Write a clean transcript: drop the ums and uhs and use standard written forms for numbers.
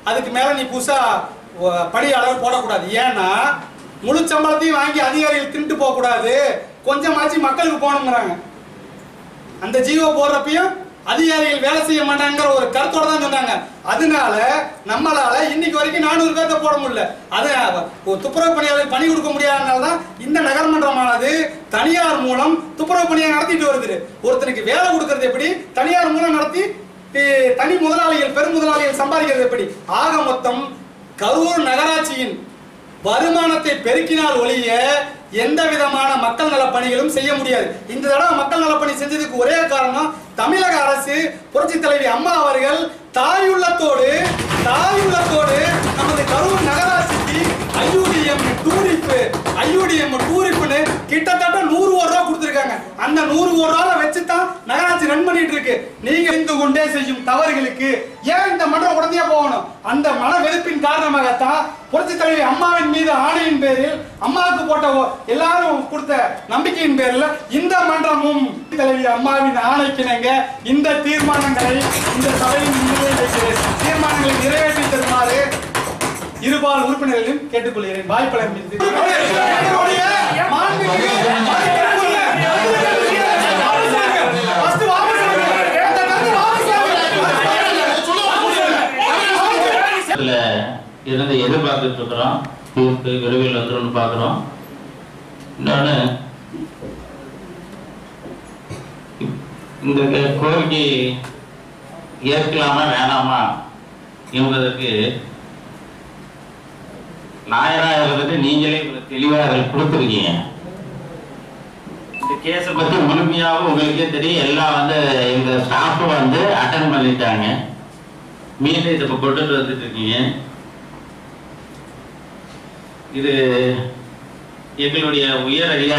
அதுக்கு மேல நீ புதுசா பணி அளவு போடக்கூடாது. ஏன்னா முழு சம்பளத்தையும் வாங்கி அதிகாரிகள் தின்ட்டு போக கூடாது, கொஞ்சமாச்சு மக்களுக்கு போகணுங்கிறாங்க. அந்த ஜிஓ போடுறப்பையும் அதிகாரிகள் வேலை செய்ய மாட்டாங்கிற ஒரு கருத்தோட தான் சொன்னாங்க. அதனால நம்மளால இன்னைக்கு வரைக்கும் 400 பேர்த்த போட முடியல. அது துப்புரவு பணியாளர் பணி கொடுக்க முடியாதனால தான் இந்த நகர்மன்றமானது தனியார் மூலம் துப்புரவு பணியை நடத்திட்டு வருது. ஒருத்தனுக்கு வேலை கொடுக்கறது எப்படி, தனியார் மூலம் நடத்தி தனி முதலாளிகள் பெரும் முதலாளிகள் சம்பாதிக்கிறது எப்படி? ஆக மொத்தம் கரூர் நகராட்சியின் வருமானத்தை பெருக்கினால் ஒழிய எந்த விதமான மக்கள் நல பணிகளும் செய்ய முடியாது. இந்த தடவை மக்கள் நலப்பணி செஞ்சதுக்கு ஒரே காரணம் தமிழக அரசு புரட்சி தலைவி அம்மா அவர்கள் தாயுள்ளத்தோடு நமது கரூர் நகராட்சிக்கு ஐயூடிஎம் டூரிப்னு கிட்டத்தட்ட 100 கோடி ரூபாய் கொடுத்திருக்காங்க. அந்த 100 கோடி ரூபாய் வச்சுதான் நகராட்சி ரன் பண்ணிட்டு இருக்கு. நீங்க இருந்து கொண்டே செய்யும் தவறுகளுக்கு ஏன் இந்த மன்றம் உடனே போகணும்? அந்த மன வெறுப்பின் காரணமாகத்தான் புரட்சி தலைவி அம்மாவின் மீது ஆணையின் பேரில் அம்மாவுக்கு போட்ட எல்லாரும் கொடுத்த நம்பிக்கையின் பேரில் இந்த மன்றமும் தலைவி அம்மாவின் ஆணைக்கிணங்க இந்த தீர்மானங்களை இந்த சபையின் தீர்மானங்களை நிறைவேற்றி தருமாறு இருபால் உறுப்பினர்களையும் கேட்டுக்கொள்கிறேன். வாய்ப்பளித்து இருந்து எதிர்பார்த்துட்டு இருக்கிறோம். தீர்ப்பு விரைவில் வந்துடும் பார்க்கிறோம். இன்னொன்று, இந்த கோரிக்கை ஏற்கலாமா வேணாமா என்பதற்கு நாயராக நீங்களே தெளிவாக கொடுத்துருக்கீங்க. இந்த கேஸை பற்றி முழுமையாகவும் உங்களுக்கே தெரியும். எல்லாம் எங்க ஸ்டாஃப் அட்டன் பண்ணிட்டாங்க. மீண்டும் இதை இப்போ கொண்டுட்டு வந்துட்டு இருக்கீங்க. இது எங்களுடைய உயர் அதிகாரி